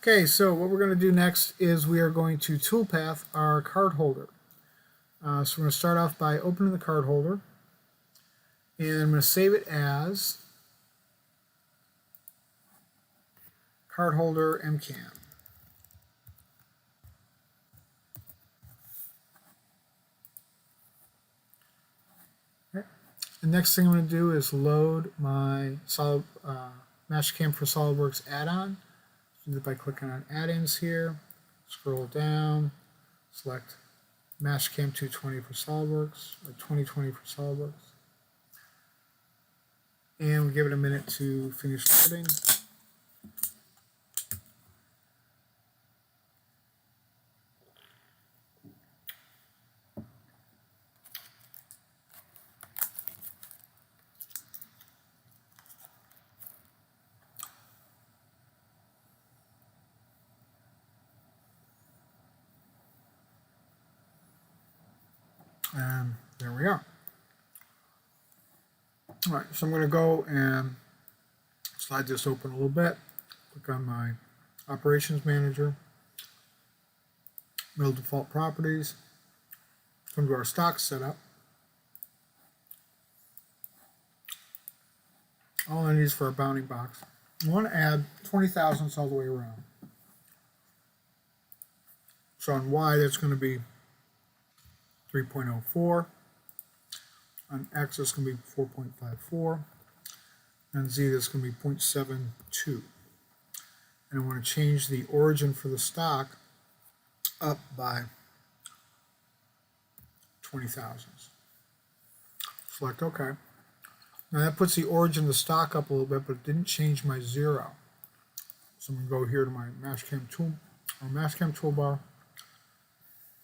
Okay, so what we're going to do next is we are going to toolpath our card holder. So we're going to start off by opening the card holder, and I'm going to save it as card holder MCAM. Okay. The next thing I'm going to do is load my MasterCAM for SolidWorks add-on. Do that by clicking on add-ins here, scroll down, select MasterCAM 220 for SolidWorks, or 2020 for SolidWorks. And we'll give it a minute to finish loading. And there we are. All right, so I'm going to go and slide this open a little bit. Click on my Operations Manager, Build Default Properties, come to our stock setup. All I need is for a bounding box. I want to add 20 thousandths all the way around. So on Y, that's going to be 3.04. On X, it's going to be 4.54. And Z, that's going to be 0.72. And I want to change the origin for the stock up by 20 thousandths. Select OK. Now that puts the origin of the stock up a little bit, but it didn't change my zero. So I'm going to go here to my MasterCAM tool, or MasterCAM toolbar,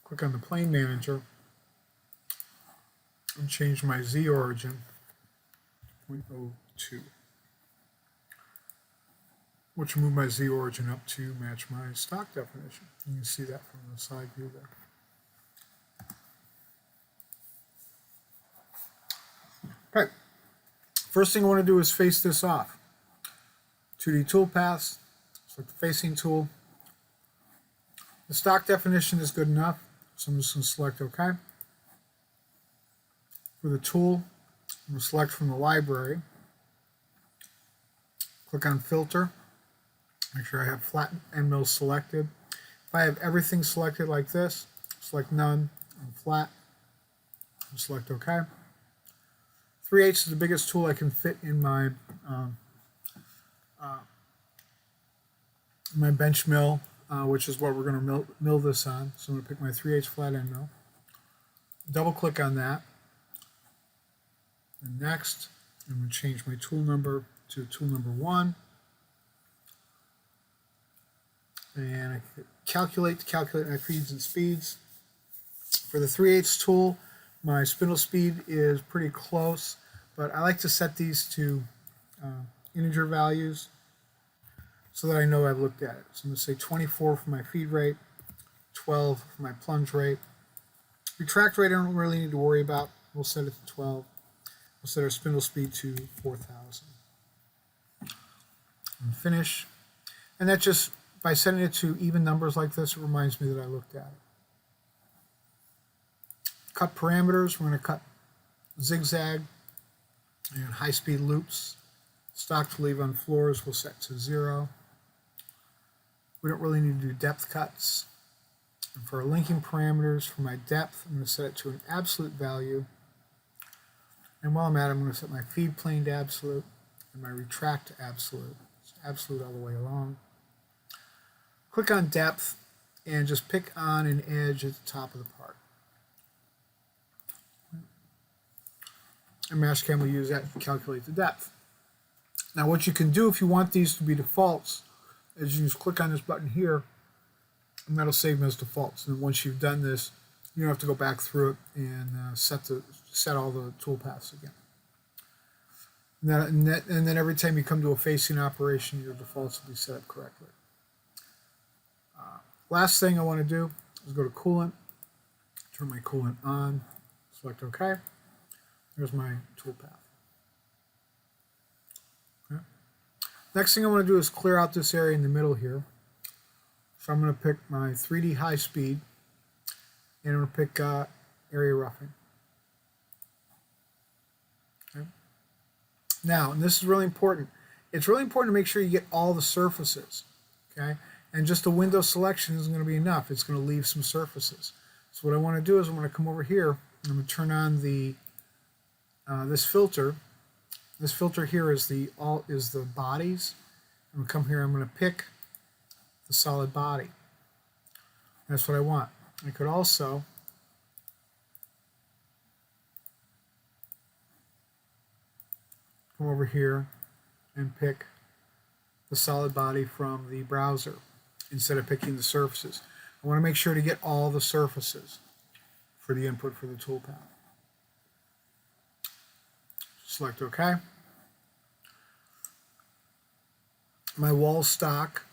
click on the plane manager, and change my Z origin 0.02, which will move my Z origin up to match my stock definition. You can see that from the side view there. Okay, first thing I want to do is face this off. 2D toolpaths, select the facing tool. The stock definition is good enough, so I'm just going to select OK. For the tool, I'm going to select from the library. Click on Filter. Make sure I have flat end mill selected. If I have everything selected like this, select None and Flat, and select OK. 3/8 is the biggest tool I can fit in my my bench mill, which is what we're going to mill this on. So I'm going to pick my 3/8 flat end mill. Double click on that. And next, I'm going to change my tool number to tool number 1. And I calculate to calculate my feeds and speeds. For the 3/8 tool, my spindle speed is pretty close, but I like to set these to integer values so that I know I've looked at it. So I'm going to say 24 for my feed rate, 12 for my plunge rate. Retract rate I don't really need to worry about. We'll set it to 12. We'll set our spindle speed to 4,000. And finish. And that just, by setting it to even numbers like this, it reminds me that I looked at it. Cut parameters, we're going to cut zigzag and high-speed loops. Stock to leave on floors we'll set to 0. We don't really need to do depth cuts. And for our linking parameters, for my depth, I'm going to set it to an absolute value. And while I'm at it, I'm going to set my feed plane to absolute and my retract to absolute. It's absolute all the way along. Click on depth and just pick on an edge at the top of the part. And MasterCAM will use that to calculate the depth. Now what you can do if you want these to be defaults is you just click on this button here and that'll save them as defaults. And once you've done this, you don't have to go back through it and set all the toolpaths again. And then every time you come to a facing operation, your defaults will be set up correctly. Last thing I want to do is go to coolant, turn my coolant on, select OK. There's my toolpath. Okay. Next thing I want to do is clear out this area in the middle here. So I'm going to pick my 3D high speed, and I'm going to pick area roughing. Okay. Now, and this is really important, it's really important to make sure you get all the surfaces. Okay, and just a window selection isn't going to be enough. It's going to leave some surfaces. So what I want to do is I'm going to come over here, and I'm going to turn on the this filter. This filter here is the bodies. I'm going to come here. I'm going to pick the solid body. That's what I want. I could also come over here and pick the solid body from the browser instead of picking the surfaces. I want to make sure to get all the surfaces for the input for the toolpath. Select OK. My wall stock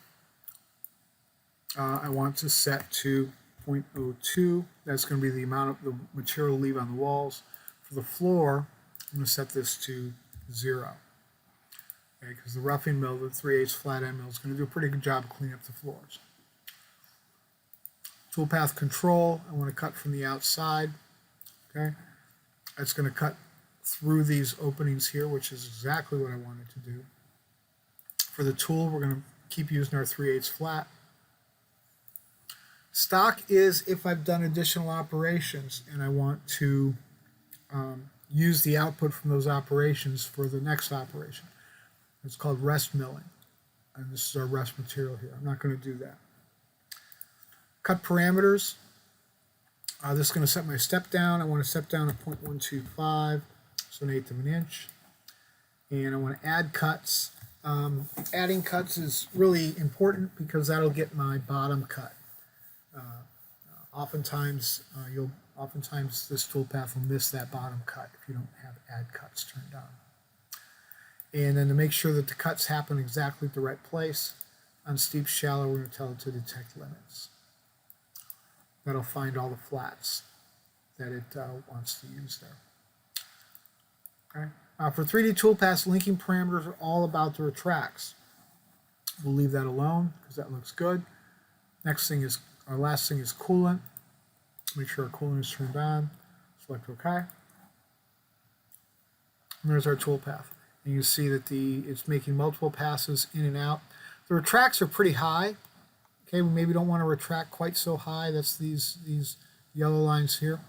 I want to set to 0.02. That's going to be the amount of the material to leave on the walls. For the floor, I'm going to set this to 0. Okay, because the roughing mill, the 3/8 flat end mill, is going to do a pretty good job of cleaning up the floors. Toolpath control, I want to cut from the outside. Okay, that's going to cut through these openings here, which is exactly what I wanted to do. For the tool, we're going to keep using our 3/8 flat. Stock is if I've done additional operations and I want to use the output from those operations for the next operation. It's called rest milling, and this is our rest material here. I'm not going to do that. Cut parameters. This is going to set my step down. I want to step down to 0.125, so 1/8 of an inch. And I want to add cuts. Adding cuts is really important because that'll get my bottom cut. Oftentimes this toolpath will miss that bottom cut if you don't have add cuts turned on. And then to make sure that the cuts happen exactly at the right place, on steep shallow, we're going to tell it to detect limits. That'll find all the flats that it wants to use there. Okay. For 3D toolpaths, linking parameters are all about the retracts. We'll leave that alone because that looks good. Our last thing is coolant. Make sure our coolant is turned on. Select OK. And there's our toolpath. And you see that it's making multiple passes in and out. The retracts are pretty high. Okay, we maybe don't want to retract quite so high. That's these yellow lines here.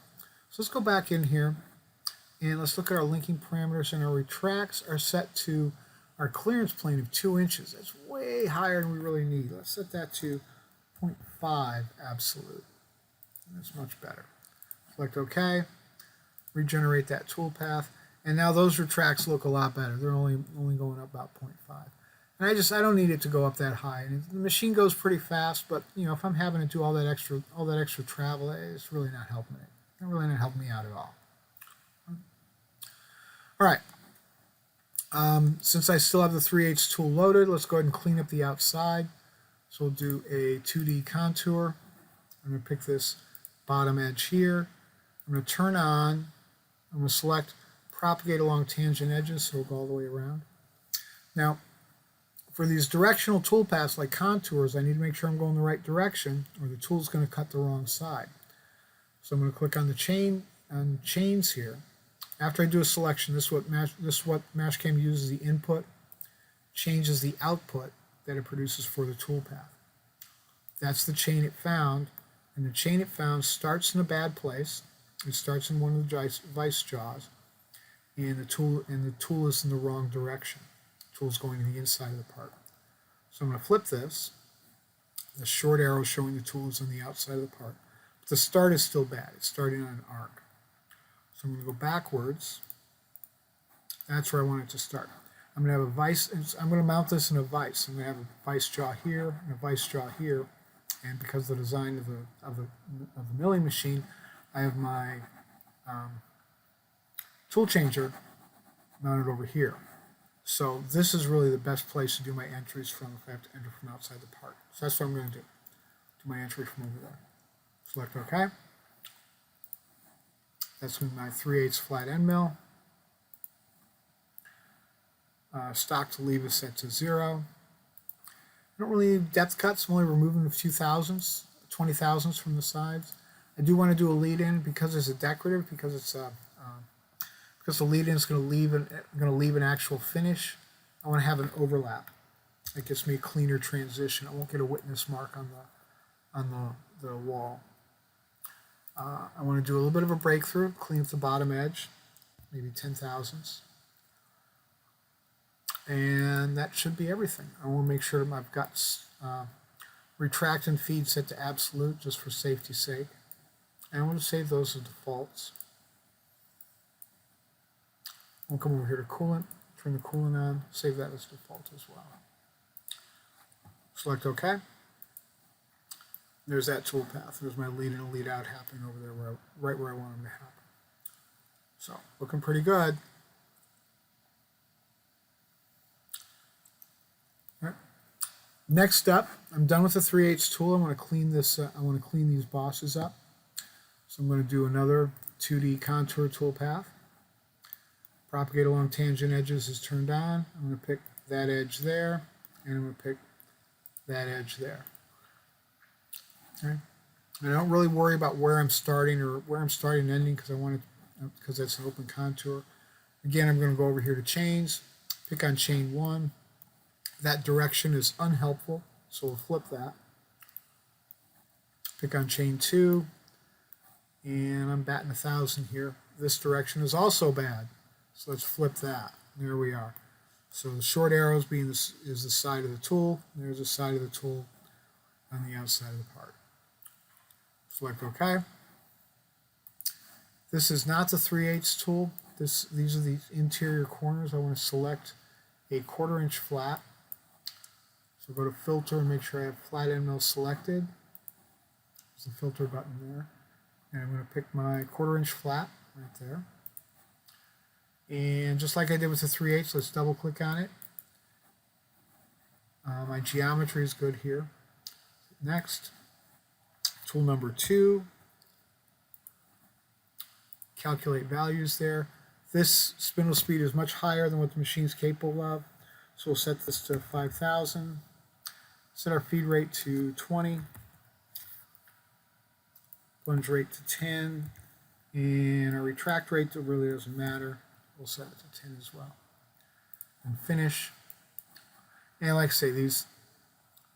So let's go back in here and let's look at our linking parameters. And our retracts are set to our clearance plane of 2 inches. That's way higher than we really need. Let's set that to 0.5 absolute. That's much better. Select OK. Regenerate that toolpath. And now those retracts look a lot better. They're only going up about 0.5. And I don't need it to go up that high. And the machine goes pretty fast, but if I'm having to do all that extra travel, it's really not helping it. It's really not helping me out at all. All right. Since I still have the 3/8 tool loaded, let's go ahead and clean up the outside. So we'll do a 2D contour. I'm going to pick this bottom edge here. I'm going to turn on. I'm going to select propagate along tangent edges, so we'll go all the way around. Now, for these directional toolpaths like contours, I need to make sure I'm going the right direction, or the tool's going to cut the wrong side. So I'm going to click on the chains here. After I do a selection, this is what MasterCAM uses the input, changes the output that it produces for the toolpath. That's the chain it found, and the chain it found starts in a bad place. It starts in one of the vice jaws, and the tool is in the wrong direction. The tool is going to the inside of the part. So I'm going to flip this. The short arrow showing the tool is on the outside of the part. But the start is still bad. It's starting on an arc. So I'm going to go backwards. That's where I want it to start. I'm going to have a vice. I'm going to mount this in a vice. I'm going to have a vice jaw here and a vice jaw here. And because of the design of the milling machine, I have my tool changer mounted over here. So this is really the best place to do my entries from if I have to enter from outside the part. So that's what I'm going to do. Do my entry from over there. Select OK. That's with my 3/8 flat end mill. Stock to leave is set to 0. don't really need depth cuts. I'm only removing a few thousandths, 20 thousandths from the sides. I do want to do a lead in because it's a decorative, because it's because the lead in is going to leave an actual finish. I want to have an overlap. That gives me a cleaner transition. I won't get a witness mark on the wall. I want to do a little bit of a breakthrough, clean up the bottom edge, maybe 10 thousandths. And that should be everything. I want to make sure that I've got retract and feed set to absolute just for safety's sake. And I want to save those as defaults. I'll come over here to coolant, turn the coolant on, save that as default as well. Select OK. There's that toolpath. There's my lead in and lead out happening over there, right where I want them to happen. So, looking pretty good. All right. Next up, I'm done with the 3/8 tool. I want to clean this. I want to clean these bosses up. So I'm going to do another 2D contour toolpath. Propagate along tangent edges is turned on. I'm going to pick that edge there, and I'm going to pick that edge there. Okay. And I don't really worry about where I'm starting and ending because that's an open contour. Again, I'm going to go over here to chains, pick on chain 1. That direction is unhelpful, so we'll flip that. Pick on chain 2, and I'm batting 1,000 here. This direction is also bad, so let's flip that. There we are. So the short arrows is the side of the tool. There's the side of the tool on the outside of the part. Select OK. This is not the 3/8 tool. These are the interior corners. I want to select a 1/4 inch flat. So go to filter and make sure I have flat end mill selected. There's the filter button there. And I'm going to pick my 1/4 inch flat right there. And just like I did with the 3/8, let's double click on it. My geometry is good here. Next, tool number 2. Calculate values there. This spindle speed is much higher than what the machine's capable of. So we'll set this to 5,000. Set our feed rate to 20. Plunge rate to 10. And our retract rate really doesn't matter. We'll set it to 10 as well. And finish. And like I say, these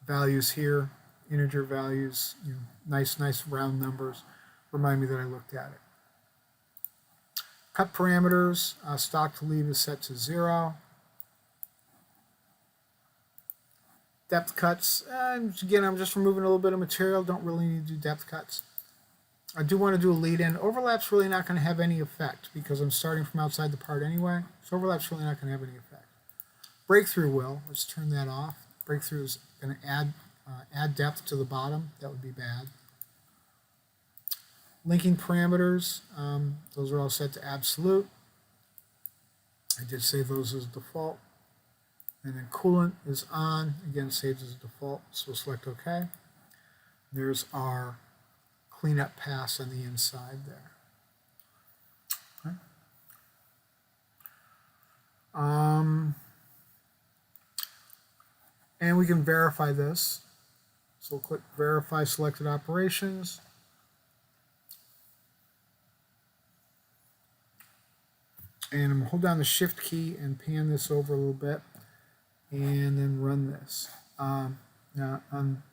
values here, integer values, nice round numbers, remind me that I looked at it. Cut parameters, stock to leave is set to 0. Depth cuts, again, I'm just removing a little bit of material, don't really need to do depth cuts. I do want to do a lead in. Overlap's really not going to have any effect because I'm starting from outside the part anyway, so overlap's really not going to have any effect. Breakthrough will, let's turn that off. Breakthrough is going to add depth to the bottom, that would be bad. Linking parameters, those are all set to absolute. I did save those as default. And then coolant is on, again saved as a default, so we'll select OK. There's our cleanup pass on the inside there. Okay. And we can verify this. So we'll click Verify Selected Operations. And I'm going to hold down the Shift key and pan this over a little bit, and then run this. Now on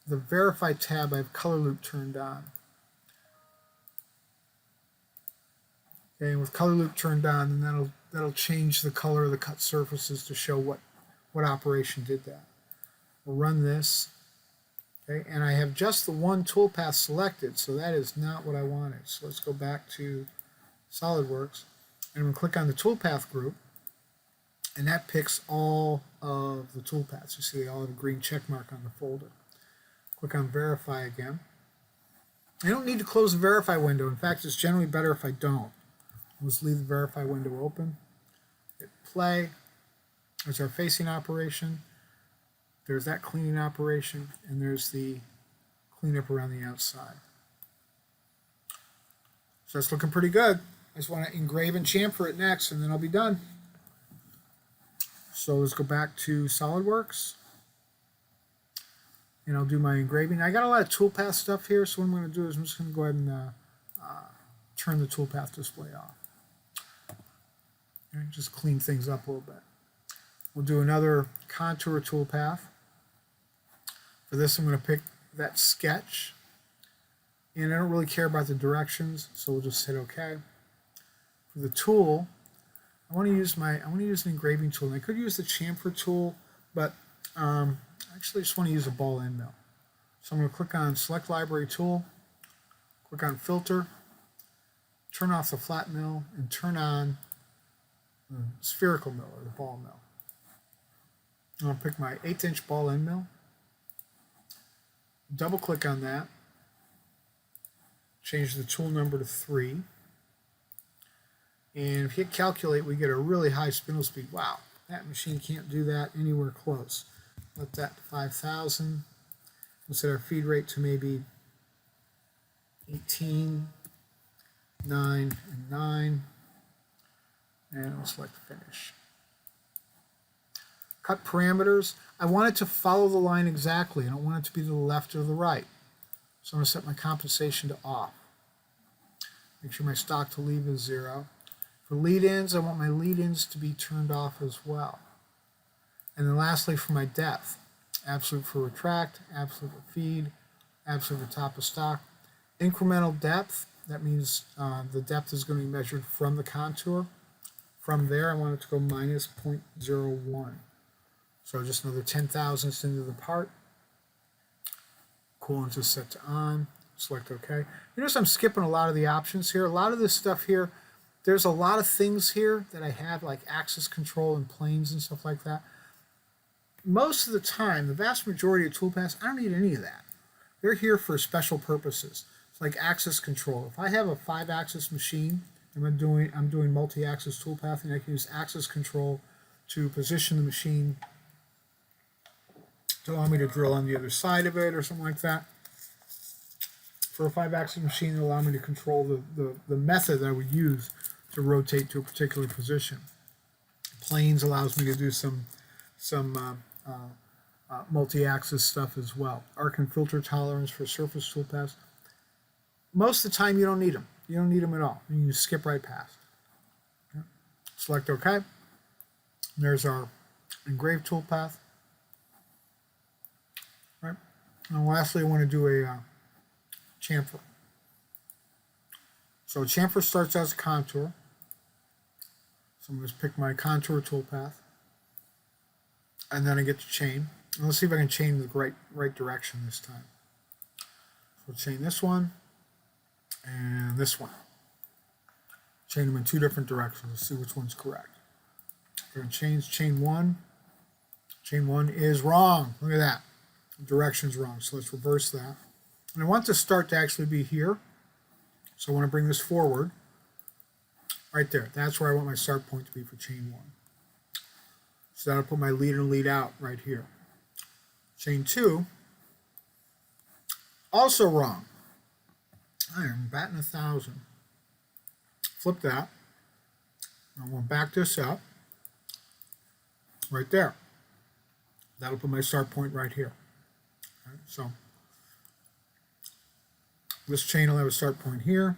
the Verify tab, I have Color Loop turned on. Okay, and with Color Loop turned on, then that'll change the color of the cut surfaces to show what operation did that. We'll run this. Okay, and I have just the one toolpath selected, so that is not what I wanted. So let's go back to SolidWorks, and I'm going to click on the toolpath group, and that picks all of the toolpaths. You see they all have a green check mark on the folder. Click on Verify again. I don't need to close the Verify window. In fact, it's generally better if I don't. Let's leave the Verify window open. Hit play. There's our facing operation. There's that cleaning operation, and there's the cleanup around the outside. So that's looking pretty good. I just want to engrave and chamfer it next, and then I'll be done. So let's go back to SolidWorks. and I'll do my engraving. I got a lot of toolpath stuff here, so what I'm going to do is I'm just going to go ahead and turn the toolpath display off. Okay, just clean things up a little bit. We'll do another contour toolpath. For this, I'm going to pick that sketch, and I don't really care about the directions, so we'll just hit OK. For the tool, I want to use an engraving tool. And I could use the chamfer tool, but actually I just want to use a ball end mill. So I'm going to click on Select Library Tool, click on Filter, turn off the flat mill, and turn on the spherical mill or the ball mill. I'm going to pick my 1/8" ball end mill, double click on that, change the tool number to 3, and if you hit calculate, we get a really high spindle speed. Wow, that machine can't do that anywhere close. Let that to 5,000. We'll set our feed rate to maybe 18, 9, and 9, and we'll select finish. Cut parameters. I want it to follow the line exactly. I don't want it to be to the left or the right. So I'm going to set my compensation to off. Make sure my stock to leave is 0. For lead-ins, I want my lead-ins to be turned off as well. And then lastly, for my depth, absolute for retract, absolute for feed, absolute for top of stock. Incremental depth, that means the depth is going to be measured from the contour. From there, I want it to go minus 0.01. So just another 10 thousandths into the part. Coolants is set to on. Select OK. You notice I'm skipping a lot of the options here. A lot of this stuff here, there's a lot of things here that I have, like axis control and planes and stuff like that. Most of the time, the vast majority of toolpaths, I don't need any of that. They're here for special purposes. It's like axis control. If I have a 5-axis machine and I'm doing multi-axis toolpathing, I can use axis control to position the machine to allow me to drill on the other side of it or something like that. For a 5-axis machine, it'll allow me to control the method that I would use to rotate to a particular position. Planes allows me to do some multi-axis stuff as well. Arc and filter tolerance for surface toolpaths. Most of the time, you don't need them. You don't need them at all. You can just skip right past. Okay. Select OK. And there's our engraved toolpath. Right. And lastly, I want to do a chamfer. So chamfer starts as a contour. So I'm going to pick my contour toolpath. And then I get to chain. And let's see if I can chain the right direction this time. So we'll chain this one and this one. Chain them in 2 different directions. Let's see which one's correct. We're going to change chain 1. Chain 1 is wrong. Look at that. The direction's wrong. So let's reverse that. And I want the start to actually be here. So I want to bring this forward. Right there. That's where I want my start point to be for chain 1. So that'll put my lead and lead out right here. Chain 2, also wrong. I am batting 1,000. Flip that. I'm going to back this up. Right there. That'll put my start point right here. Okay, so this chain will have a start point here.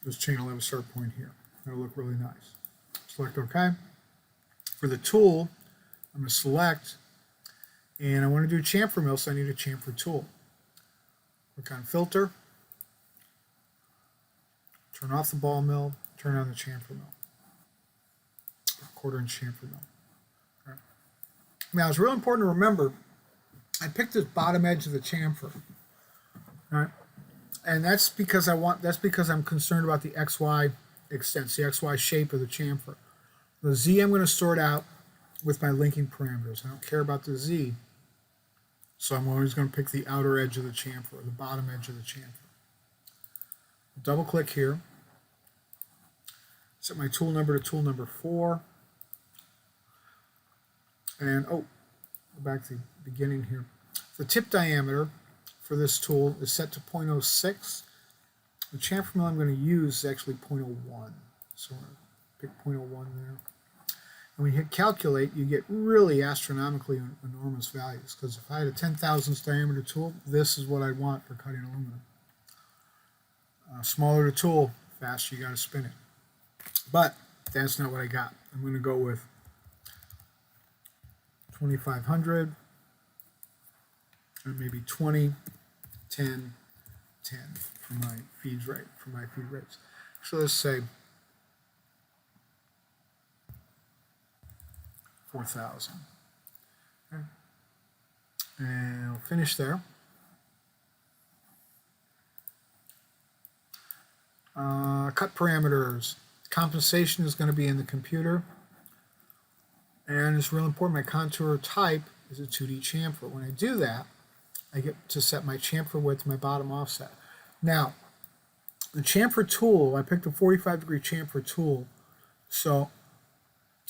This chain will have a start point here. That'll look really nice. Select OK. For the tool, I'm going to select, and I want to do chamfer mill, so I need a chamfer tool. Click on Filter, turn off the ball mill, turn on the chamfer mill. 1/4" chamfer mill. Okay. Now it's really important to remember, I picked this bottom edge of the chamfer. All right? And that's because I'm concerned about the XY extents, the XY shape of the chamfer. The Z I'm going to sort out with my linking parameters. I don't care about the Z, so I'm always going to pick the outer edge of the chamfer, or the bottom edge of the chamfer. Double click here, set my tool number to tool number 4, and go back to the beginning here. The tip diameter for this tool is set to 0.06. The chamfer mill I'm going to use is actually 0.01, so I'm going to pick 0.01 there. And when you hit calculate, you get really astronomically enormous values, because if I had a 10 thousandths diameter tool, this is what I'd want for cutting aluminum. Smaller the tool, faster you got to spin it. But that's not what I got. I'm going to go with 2500, and maybe 20, 10, 10 for my feed rates. So let's say 4,000. Okay. And I'll finish there. Cut parameters. Compensation is going to be in the computer. And it's real important. My contour type is a 2D chamfer. When I do that, I get to set my chamfer width to my bottom offset. Now, the chamfer tool, I picked a 45-degree chamfer tool. So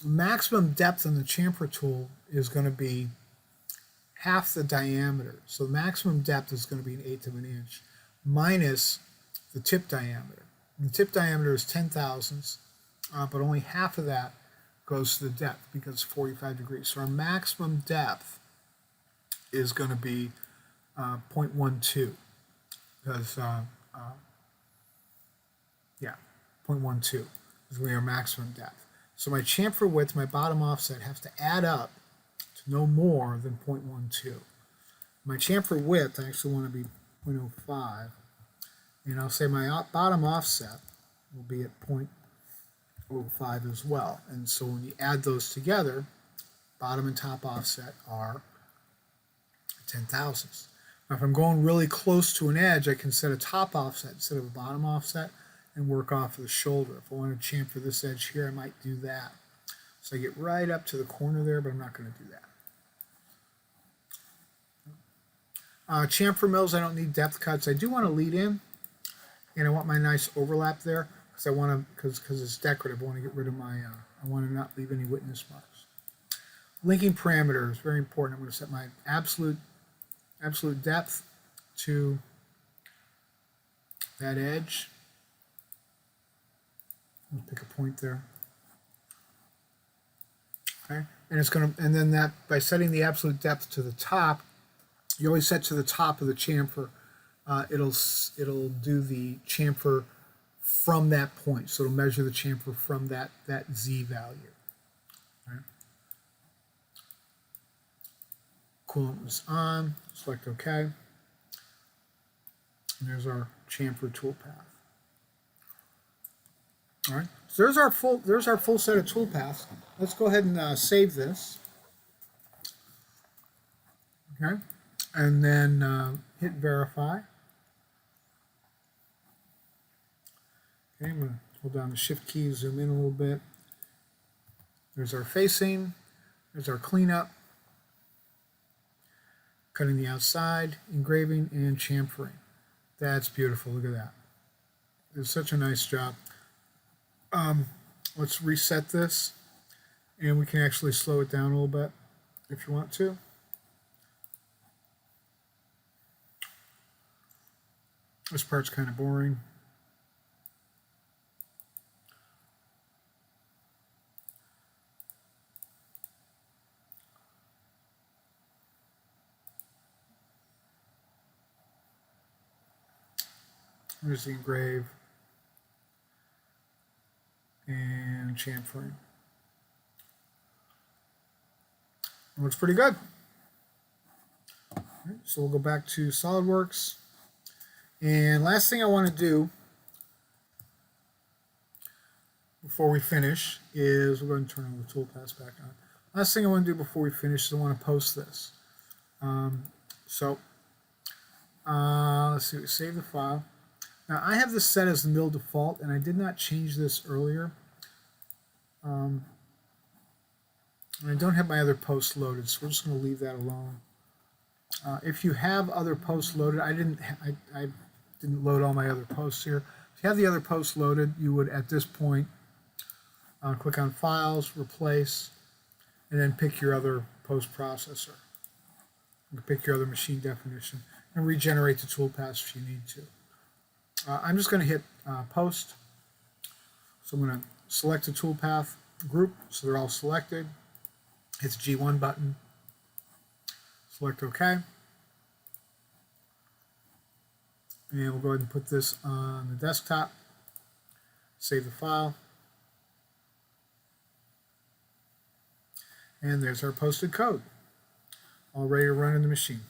the maximum depth on the chamfer tool is going to be half the diameter. So the maximum depth is going to be 1/8 of an inch minus the tip diameter. The tip diameter is 10 thousandths, but only half of that goes to the depth because it's 45 degrees. So our maximum depth is going to be 0.12, because 0.12 is going to be our maximum depth. So my chamfer width, my bottom offset, has to add up to no more than 0.12. My chamfer width, I actually want to be 0.05, and I'll say my bottom offset will be at 0.05 as well. And so when you add those together, bottom and top offset are 10 thousandths. Now if I'm going really close to an edge, I can set a top offset instead of a bottom offset and work off of the shoulder. If I want to chamfer this edge here, I might do that. So I get right up to the corner there, but I'm not going to do that. Chamfer mills, I don't need depth cuts. I do want to lead in, and I want my nice overlap there, because I want to, because it's decorative. I want to get rid of my, I want to not leave any witness marks. Linking parameters, very important. I'm going to set my absolute depth to that edge. I'll pick a point there. Okay, and it's going to, and then that, by setting the absolute depth to the top, you always set to the top of the chamfer. It'll do the chamfer from that point, so it'll measure the chamfer from that Z value. Right. Coolant was on. Select OK. And there's our chamfer toolpath. All right. So there's our full set of toolpaths. Let's go ahead and save this. Okay. And then hit verify. Okay, I'm going to hold down the shift key, zoom in a little bit. There's our facing. There's our cleanup. Cutting the outside, engraving, and chamfering. That's beautiful. Look at that. It's such a nice job. Let's reset this, and we can actually slow it down a little bit if you want to. This part's kind of boring. Here's the engrave and chamfering. It looks pretty good. All right, so we'll go back to SolidWorks. And last thing I want to do before we finish is, we're going to turn on the toolpaths back on. Last thing I want to do before we finish is I want to post this. Let's see, save the file. Now I have this set as the mill default, and I did not change this earlier. And I don't have my other posts loaded, so we're just going to leave that alone. If you have other posts loaded, I didn't load all my other posts here. If you have the other posts loaded, you would at this point click on Files, Replace, and then pick your other post processor. You can pick your other machine definition and regenerate the toolpaths if you need to. I'm just going to hit Post. So I'm going to select a toolpath, group, so they're all selected. Hit the G1 button, select OK. And we'll go ahead and put this on the desktop, save the file. And there's our posted code, all ready to run in the machine.